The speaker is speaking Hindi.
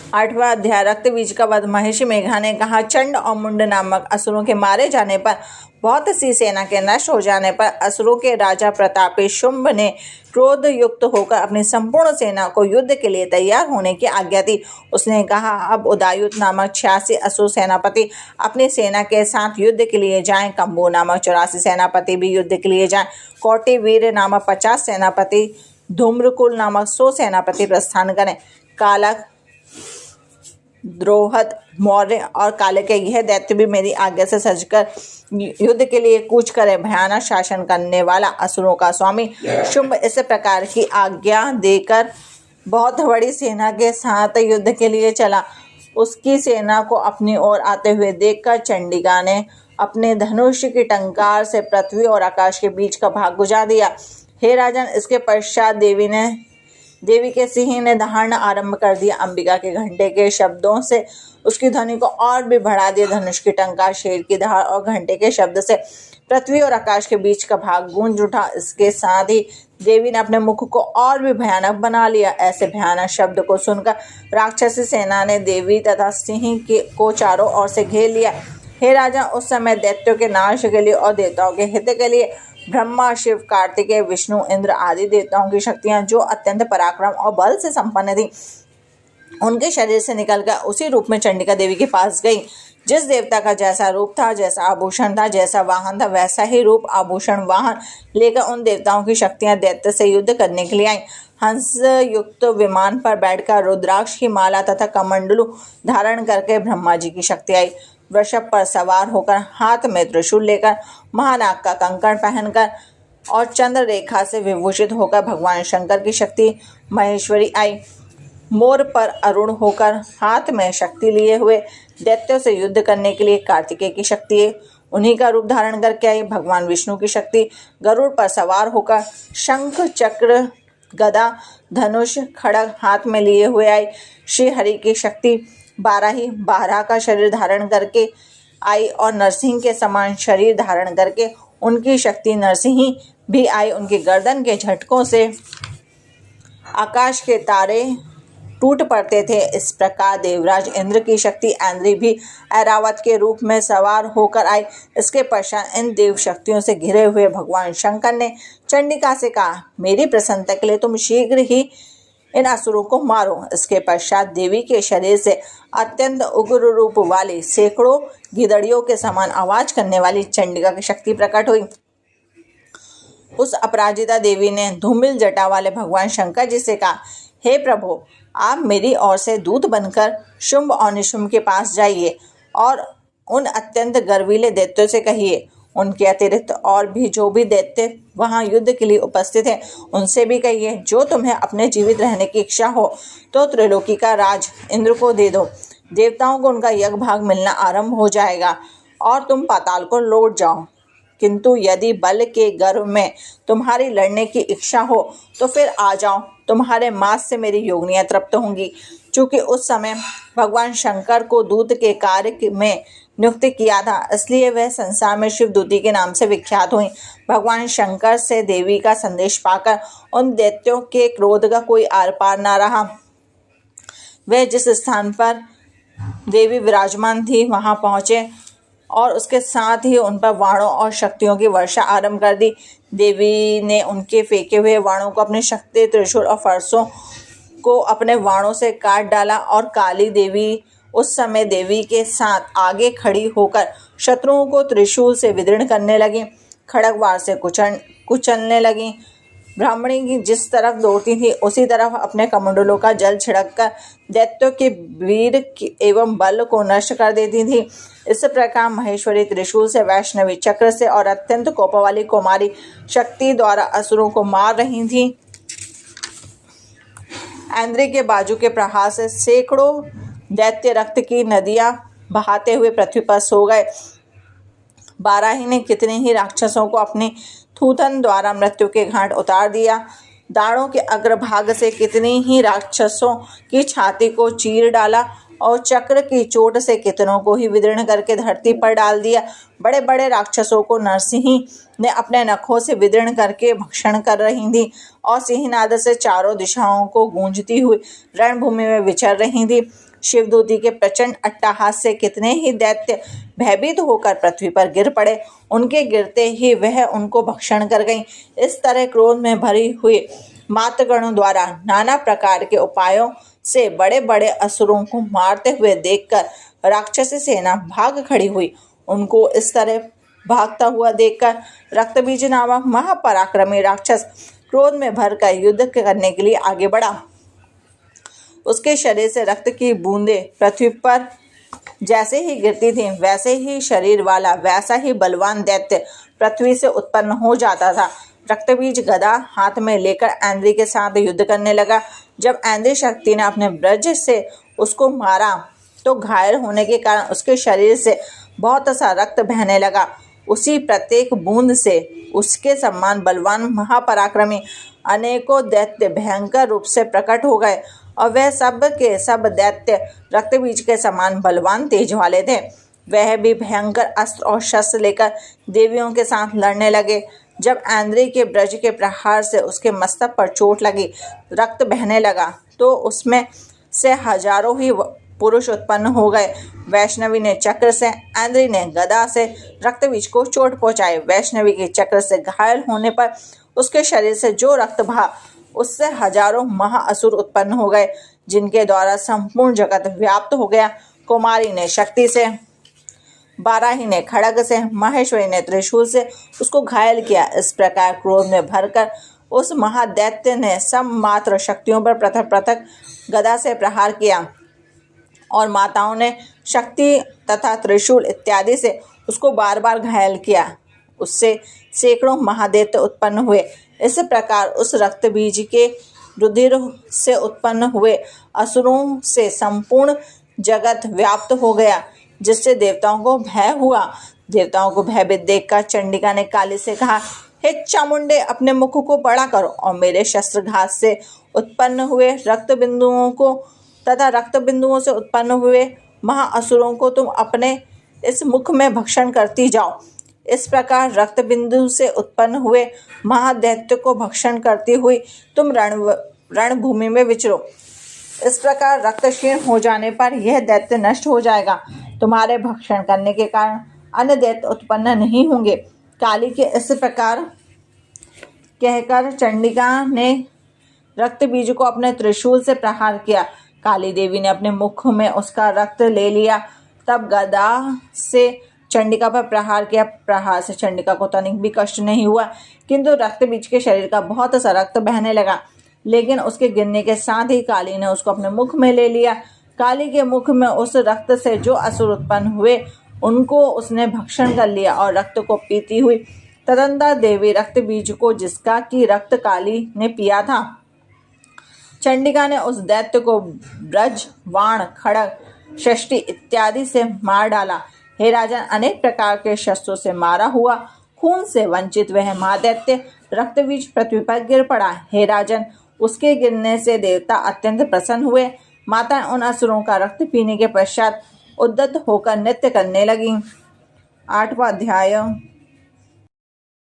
8वां अध्याय रक्त बीज का वध। महर्षि मेघा ने कहा, चंड और मुंड नामक असुरों के मारे जाने पर, बहुत सी सेना के नष्ट हो जाने पर असुरों के राजा प्रतापी शुंभ ने क्रोध युक्त होकर अपनी संपूर्ण सेना को युद्ध के लिए तैयार होने की आज्ञा दी। उसने कहा, अब उदायुत नामक 86 असुर सेनापति अपनी सेना के साथ युद्ध के लिए जाएं। कंबू नामक 84 सेनापति भी युद्ध के लिए जाएं। कौटिवीर नामक 50 सेनापति, धूम्रकुल नामक 100 सेनापति प्रस्थान करें। कालक, द्रोहद, मौर्य और काले के यह दैत्य भी मेरी आज्ञा से सजकर युद्ध के लिए कूच करे। भयानक शासन करने वाला असुरों का स्वामी शुंभ इस प्रकार की आज्ञा देकर बहुत बड़ी सेना के साथ युद्ध के लिए चला। उसकी सेना को अपनी ओर आते हुए देखकर चंडिका ने अपने धनुष की टंकार से पृथ्वी और आकाश के बीच का भाग बुझा दिया। हे राजन, इसके पश्चात देवी के सिंह ने दहाड़ना आरंभ कर दिया। अंबिका के घंटे के शब्दों से उसकी ध्वनि को और भी बढ़ा दिया। धनुष की टंकार, शेर की दहाड़ और घंटे के शब्द से पृथ्वी और आकाश के बीच का भाग गूंज उठा। इसके साथ ही देवी ने अपने मुख को और भी भयानक बना लिया। ऐसे भयानक शब्द को सुनकर राक्षसी सेना ने देवी तथा सिंह को चारों ओर से घेर लिया। हे राजा, उस समय दैत्यों के नाश के लिए और देवताओं के हित के लिए ब्रह्मा, शिव, कार्तिकेय, विष्णु, इंद्र आदि देवताओं की शक्तियां जो अत्यंत पराक्रम और बल से संपन्न थी, उनके शरीर से निकलकर उसी रूप में चंडिका देवी के पास गई। जिस देवता का जैसा रूप था, जैसा आभूषण था, जैसा वाहन था, वैसा ही रूप, आभूषण, वाहन लेकर उन देवताओं की शक्तियां दैत्य से युद्ध करने के लिए आई। हंस युक्त विमान पर बैठकर रुद्राक्ष की माला तथा कमंडलू धारण करके ब्रह्मा जी की शक्ति आई। वृषभ पर सवार होकर, हाथ में त्रिशूल लेकर, महानाग का कंकण पहनकर और चंद्र रेखा से विभूषित होकर भगवान शंकर की शक्ति महेश्वरी आई। मोर पर अरुण होकर, हाथ में शक्ति लिए हुए दैत्यों से युद्ध करने के लिए कार्तिकेय की शक्ति है। उन्हीं का रूप धारण करके आई भगवान विष्णु की शक्ति गरुड़ पर सवार होकर शंख, चक्र, गदा, धनुष, खड़ग हाथ में लिए हुए आई। श्री हरि की शक्ति बारह का शरीर धारण करके आई और नरसिंह के समान शरीर धारण करके उनकी शक्ति नरसिंही भी आई। उनकी गर्दन के झटकों से आकाश के तारे टूट पड़ते थे। इस प्रकार देवराज इंद्र की शक्ति ऐन्द्री भी ऐरावत के रूप में सवार होकर आई। इसके पश्चात इन देव शक्तियों से घिरे हुए भगवान शंकर ने चंडिका से कहा, मेरी प्रसन्नता के लिए तुम शीघ्र ही इन असुरों को मारो। इसके पश्चात देवी के शरीर से अत्यंत उग्र रूप वाली सैकड़ों गिदड़ियों के समान आवाज करने वाली चंडिका की शक्ति प्रकट हुई। उस अपराजिता देवी ने धूमिल जटा वाले भगवान शंकर जी से कहा, हे प्रभु, आप मेरी ओर से दूत बनकर शुंभ और निशुंभ के पास जाइए और उन अत्यंत गर्वीले दैत्यों से कहिए, उनके अतिरिक्त और भी जो भी दैत्य वहां युद्ध के लिए उपस्थित हैं, उनसे भी कहिए, जो तुम्हें अपने जीवित रहने की इच्छा हो तो त्रिलोकी का राज इंद्र को दे दो। देवताओं को उनका यज्ञ भाग मिलना आरंभ हो जाएगा और तुम पाताल को लौट जाओ। किंतु यदि बल के गर्व में तुम्हारी लड़ने की इच्छा हो तो फिर आ जाओ, तुम्हारे मांस से मेरी योगिनियां तृप्त होंगी। चूंकि उस समय भगवान शंकर को दूत के कार्य में नियुक्त किया था, इसलिए वह संसार में शिवदूती के नाम से विख्यात हुई। भगवान शंकर से देवी का संदेश पाकर उन दैत्यों के क्रोध का कोई आर पार न रहा। वह जिस स्थान पर देवी विराजमान थी वहां पहुंचे और उसके साथ ही उन पर वाणों और शक्तियों की वर्षा आरंभ कर दी। देवी ने उनके फेंके हुए वाणों को अपने शक्ति, त्रिशूल और फरसों को अपने वाणों से काट डाला और काली देवी उस समय देवी के साथ आगे खड़ी होकर शत्रुओं को त्रिशूल से विदीर्ण करने लगी, खड़गवार से कुचलने लगी। ब्राह्मणी की जिस तरफ दौड़ती थी उसी तरफ अपने कमंडलों का जल छिड़ककर दैत्यों के वीर एवं बल को नष्ट कर देती थी। इस प्रकार महेश्वरी त्रिशूल से, वैष्णवी चक्र से और अत्यंत कोप वाली कुमारी शक्ति द्वारा असुरों को मार रही थी। ऐन्द्री के बाजू के प्रहार से सैकड़ों दैत्य रक्त की नदियां बहाते हुए पृथ्वी पर सो गए। बाराही ने कितने ही राक्षसों को अपनी थूथन द्वारा मृत्यु के घाट उतार दिया। दाढ़ों के अग्रभाग से कितने ही राक्षसों की छाती को चीर डाला और चक्र की चोट से कितनों को ही विदीर्ण करके धरती पर डाल दिया। बड़े बड़े राक्षसों को नरसिंही ने अपने नखों से विदीर्ण करके भक्षण कर रही थी और सिंहनाद से चारों दिशाओं को गूंजती हुई रणभूमि में विचर रही थी। शिवदूती के प्रचंड अट्टहास से कितने ही दैत्य भयभीत होकर पृथ्वी पर गिर पड़े। उनके गिरते ही वह उनको भक्षण कर गईं। इस तरह क्रोध में भरी हुई मातृगणों द्वारा नाना प्रकार के उपायों से बड़े बड़े असुरों को मारते हुए देखकर राक्षसी सेना भाग खड़ी हुई। उनको इस तरह भागता हुआ देखकर रक्तबीज नामक महापराक्रमी राक्षस क्रोध में भरकर युद्ध करने के लिए आगे बढ़ा। उसके शरीर से रक्त की बूंदें पृथ्वी पर जैसे ही गिरती थीं, वैसे ही शरीर वाला वैसा ही बलवान दैत्य पृथ्वी से उत्पन्न हो जाता था। रक्तबीज गदा हाथ में लेकर ऐन्द्री के साथ युद्ध करने लगा। जब ऐन्द्री शक्ति ने अपने ब्रज से उसको मारा तो घायल होने के कारण उसके शरीर से बहुत सा रक्त बहने लगा। उसी प्रत्येक बूंद से उसके समान बलवान महापराक्रमी अनेकों दैत्य भयंकर रूप से प्रकट हो गए और वह सब के सब दैत्य रक्तबीज के समान बलवान तेज वाले थे। वह भी भयंकर अस्त्र और शस्त्र लेकर देवियों के साथ लड़ने लगे। जब ऐन्द्री के ब्रज के प्रहार से उसके मस्तक पर चोट लगी, रक्त बहने लगा, तो उसमें से हजारों ही पुरुष उत्पन्न हो गए। वैष्णवी ने चक्र से, ऐन्द्री ने गदा से रक्तबीज को चोट पहुंचाई। वैष्णवी के चक्र से घायल होने पर उसके शरीर से जो रक्त बहा, उससे हजारों महाअसुर उत्पन्न हो गए, जिनके द्वारा संपूर्ण जगत व्याप्त हो गया। कुमारी ने शक्ति से, बाराही ने खड्ग से, महेश्वरी ने त्रिशूल से उसको घायल किया। इस प्रकार क्रोध में भरकर उस महादैत्य ने सब मात्र शक्तियों पर पृथक पृथक गदा से प्रहार किया और माताओं ने शक्ति तथा त्रिशूल इत्यादि से उसको बार बार घायल किया। उससे सैकड़ों महादैत्य उत्पन्न हुए। इस प्रकार उस रक्तबीज के रुधिर से उत्पन्न हुए असुरों से संपूर्ण जगत व्याप्त हो गया, जिससे देवताओं को भय हुआ। देवताओं को भयभीत देखकर चंडिका ने काली से कहा, हे चामुंडे, अपने मुख को बड़ा करो और मेरे शस्त्रघात से उत्पन्न हुए रक्त बिंदुओं को तथा रक्त बिंदुओं से उत्पन्न हुए महाअसुरों को तुम अपने इस मुख में भक्षण करती जाओ। इस प्रकार रक्त बिंदु से उत्पन्न हुए महादैत्य को भक्षण करती हुई तुम रणभूमि में विचरो। इस प्रकार रक्त क्षीण हो जाने पर यह दैत्य नष्ट हो जाएगा। तुम्हारे भक्षण करने के कारण अन्य दैत्य उत्पन्न नहीं होंगे। काली के इस प्रकार कहकर चंडिका ने रक्त बीज को अपने त्रिशूल से प्रहार किया। काली देवी ने अपने मुख में उसका रक्त ले लिया, तब गदा से चंडिका पर प्रहार किया। प्रहार से चंडिका को तनिक भी कष्ट नहीं हुआ, किंतु रक्त बीज के शरीर का बहुत सा रक्त बहने लगा। लेकिन उसके गिरने के साथ ही काली ने उसको अपने मुख में ले लिया। काली के मुख में उस रक्त से जो असुर उत्पन्न हुए, उनको उसने भक्षण कर लिया और रक्त को पीती हुई तदंतर देवी रक्त बीज को, जिसका की रक्त काली ने पिया था, चंडिका ने उस दैत्य को ब्रज, वाण, खड्ग, षष्टि इत्यादि से मार डाला। हे राजन, अनेक प्रकार के शस्त्रों से मारा हुआ खून से वंचित वह महादैत्य रक्तबीज पृथ्वी पर गिर पड़ा। हे राजन, उसके गिरने से देवता अत्यंत प्रसन्न हुए। माताएं उन असुरों का रक्त पीने के पश्चात उद्यत होकर नृत्य करने लगीं। 8वां अध्याय।